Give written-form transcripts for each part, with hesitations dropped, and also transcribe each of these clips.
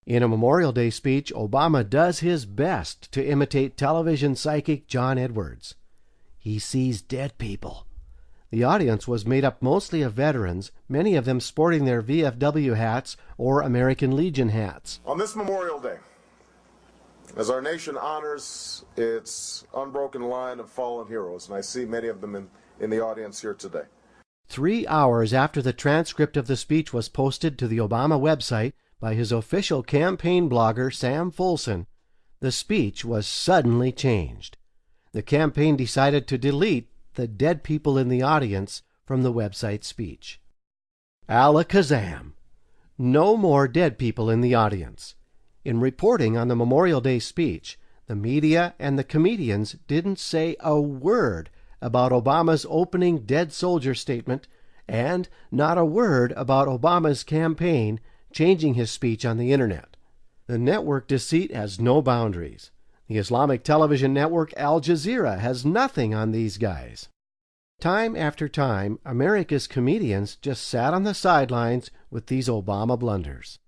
In a Memorial Day speech, Obama does his best to imitate television psychic John Edwards. He sees dead people. The audience was made up mostly of veterans, many of them sporting their VFW hats or American Legion hats. On this Memorial Day, as our nation honors its unbroken line of fallen heroes, and I see many of them in the audience here today. 3 hours after the transcript of the speech was posted to the Obama website by his official campaign blogger, Sam Folson, the speech was suddenly changed. The campaign decided to delete the dead people in the audience from the website speech. Alakazam! No more dead people in the audience. In reporting on the Memorial Day speech, the media and the comedians didn't say a word about Obama's opening dead soldier statement, and not a word about Obama's campaign changing his speech on the internet. The network deceit has no boundaries. The Islamic television network Al Jazeera has nothing on these guys. Time after time, America's comedians just sat on the sidelines with these Obama blunders.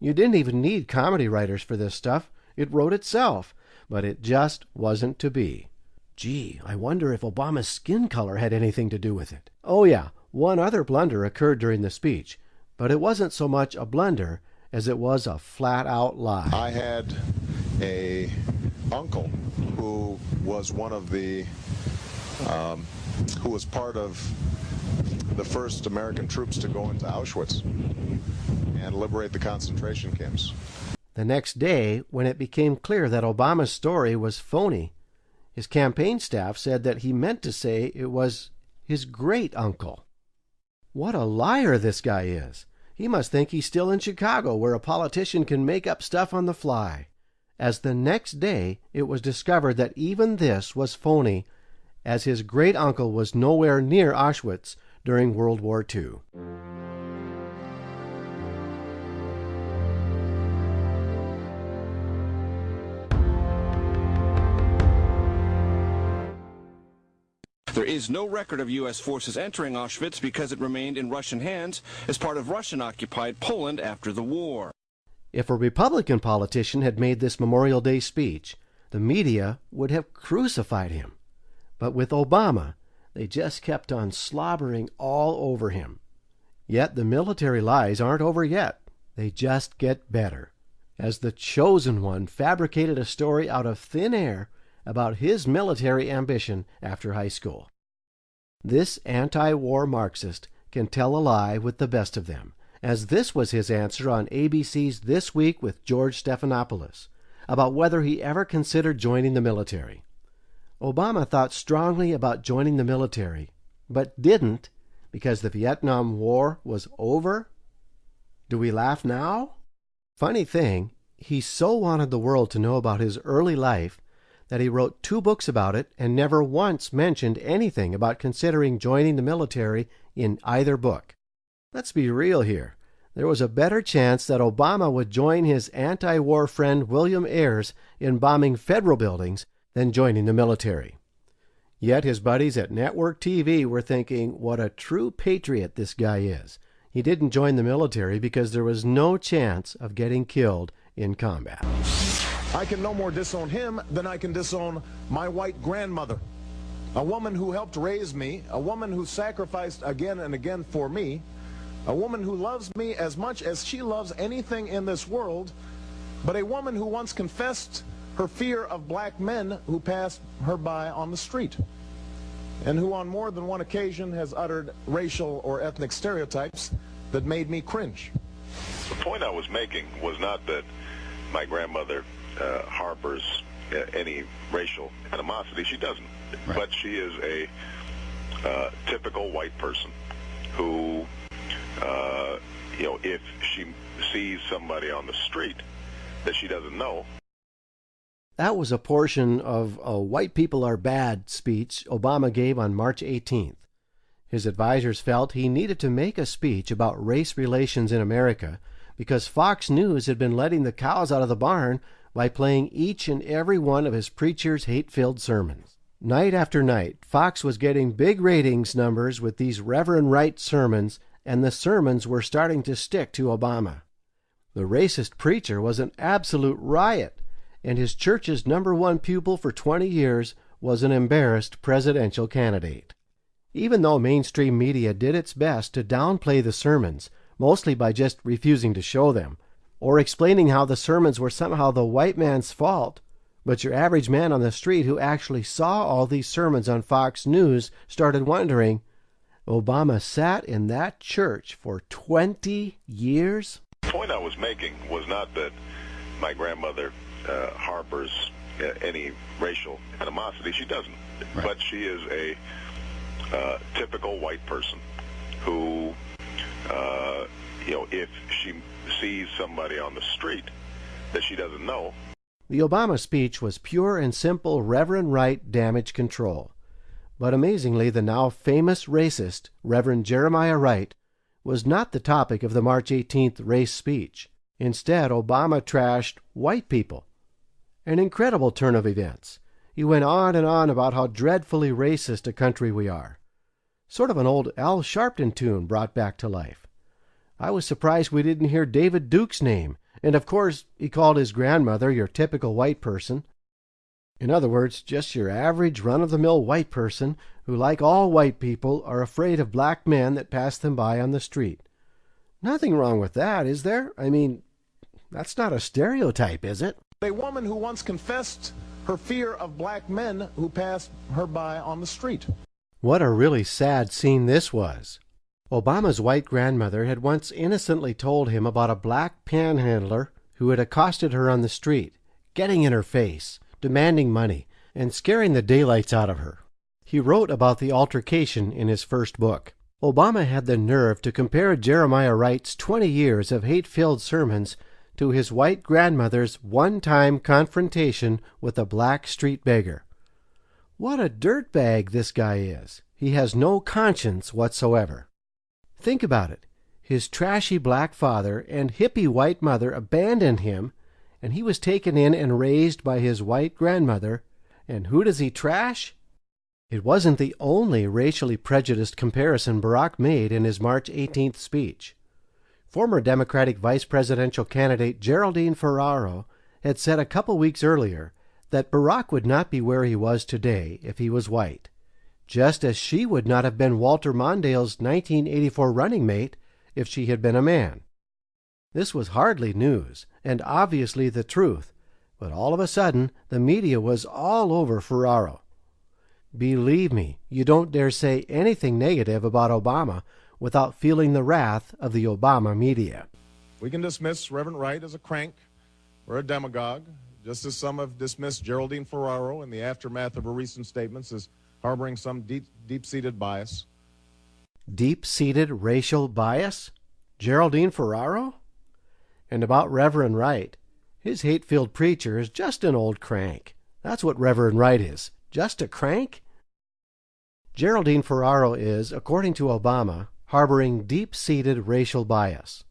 You didn't even need comedy writers for this stuff. It wrote itself, but it just wasn't to be. Gee, I wonder if Obama's skin color had anything to do with it. Oh yeah, one other blunder occurred during the speech, but it wasn't so much a blunder as it was a flat-out lie. I had a uncle who was one of the, who was part of the first American troops to go into Auschwitz and liberate the concentration camps. The next day, when it became clear that Obama's story was phony, his campaign staff said that he meant to say it was his great-uncle. What a liar this guy is. He must think he's still in Chicago, where a politician can make up stuff on the fly. As the next day, it was discovered that even this was phony, as his great-uncle was nowhere near Auschwitz during World War II. There is no record of U.S. forces entering Auschwitz because it remained in Russian hands as part of Russian-occupied Poland after the war. If a Republican politician had made this Memorial Day speech, the media would have crucified him. But with Obama, they just kept on slobbering all over him. Yet the military lies aren't over yet. They just get better. As the chosen one fabricated a story out of thin air about his military ambition after high school. This anti-war Marxist can tell a lie with the best of them, as this was his answer on ABC's This Week with George Stephanopoulos about whether he ever considered joining the military. Obama thought strongly about joining the military, but didn't because the Vietnam War was over? Do we laugh now? Funny thing, he so wanted the world to know about his early life that he wrote 2 books about it and never once mentioned anything about considering joining the military in either book. Let's be real here. There was a better chance that Obama would join his anti-war friend William Ayers in bombing federal buildings than joining the military. Yet his buddies at network TV were thinking what a true patriot this guy is. He didn't join the military because there was no chance of getting killed in combat. I can no more disown him than I can disown my white grandmother, a woman who helped raise me, a woman who sacrificed again and again for me, a woman who loves me as much as she loves anything in this world, but a woman who once confessed her fear of black men who passed her by on the street, and who on more than one occasion has uttered racial or ethnic stereotypes that made me cringe. The point I was making was not that my grandmother harbors any racial animosity. She doesn't. Right. But she is a typical white person who, if she sees somebody on the street that she doesn't know. That was a portion of a White People Are Bad speech Obama gave on March 18th. His advisors felt he needed to make a speech about race relations in America because Fox News had been letting the cows out of the barn by playing each and every one of his preachers' hate-filled sermons. Night after night, Fox was getting big ratings numbers with these Reverend Right sermons, and the sermons were starting to stick to Obama. The racist preacher was an absolute riot, and his church's #1 pupil for 20 years was an embarrassed presidential candidate. Even though mainstream media did its best to downplay the sermons, mostly by just refusing to show them, or explaining how the sermons were somehow the white man's fault, but your average man on the street who actually saw all these sermons on Fox News started wondering, Obama sat in that church for 20 years? The point I was making was not that my grandmother harbors any racial animosity. She doesn't. Right. But she is a typical white person who, if she sees somebody on the street that she doesn't know. The Obama speech was pure and simple Reverend Wright damage control. But amazingly, the now famous racist, Reverend Jeremiah Wright, was not the topic of the March 18th race speech. Instead, Obama trashed white people. An incredible turn of events. He went on and on about how dreadfully racist a country we are. Sort of an old Al Sharpton tune brought back to life. I was surprised we didn't hear David Duke's name, and of course he called his grandmother your typical white person. In other words, just your average run-of-the-mill white person who, like all white people, are afraid of black men that pass them by on the street. Nothing wrong with that, is there? I mean, that's not a stereotype, is it? A woman who once confessed her fear of black men who passed her by on the street. What a really sad scene this was. Obama's white grandmother had once innocently told him about a black panhandler who had accosted her on the street, getting in her face, demanding money, and scaring the daylights out of her. He wrote about the altercation in his first book. Obama had the nerve to compare Jeremiah Wright's 20 years of hate-filled sermons to his white grandmother's one-time confrontation with a black street beggar. What a dirtbag this guy is. He has no conscience whatsoever. Think about it. His trashy black father and hippie white mother abandoned him, and he was taken in and raised by his white grandmother. And who does he trash? It wasn't the only racially prejudiced comparison Barack made in his March 18th speech. Former Democratic vice presidential candidate Geraldine Ferraro had said a couple weeks earlier that Barack would not be where he was today if he was white, just as she would not have been Walter Mondale's 1984 running mate if she had been a man. This was hardly news, and obviously the truth, but all of a sudden the media was all over Ferraro. Believe me, you don't dare say anything negative about Obama without feeling the wrath of the Obama media. We can dismiss Reverend Wright as a crank or a demagogue, just as some have dismissed Geraldine Ferraro in the aftermath of her recent statements as harboring some deep-seated bias. Deep-seated racial bias? Geraldine Ferraro? And about Reverend Wright, his hate-filled preacher is just an old crank. That's what Reverend Wright is, just a crank? Geraldine Ferraro is, according to Obama, harboring deep-seated racial bias.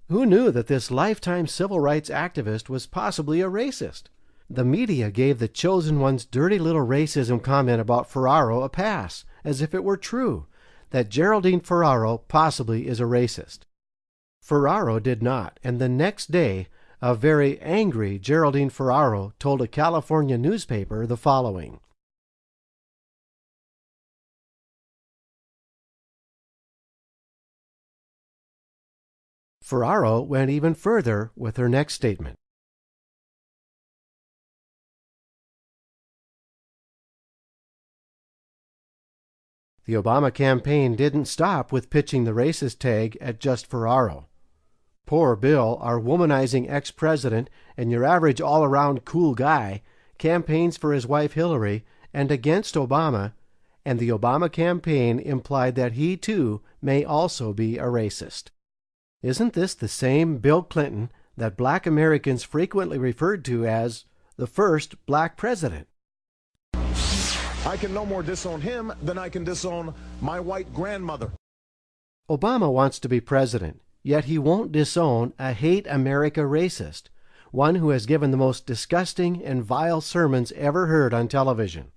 Who knew that this lifetime civil rights activist was possibly a racist? The media gave the chosen one's dirty little racism comment about Ferraro a pass, as if it were true, that Geraldine Ferraro possibly is a racist. Ferraro did not, and the next day, a very angry Geraldine Ferraro told a California newspaper the following. Ferraro went even further with her next statement. The Obama campaign didn't stop with pitching the racist tag at just Ferraro. Poor Bill, our womanizing ex-president and your average all-around cool guy, campaigns for his wife Hillary and against Obama, and the Obama campaign implied that he too may also be a racist. Isn't this the same Bill Clinton that black Americans frequently referred to as the first black president? I can no more disown him than I can disown my white grandmother. Obama wants to be president, yet he won't disown a hate America racist, one who has given the most disgusting and vile sermons ever heard on television.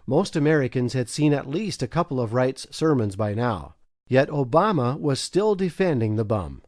Most Americans had seen at least a couple of Wright's sermons by now. Yet Obama was still defending the bum.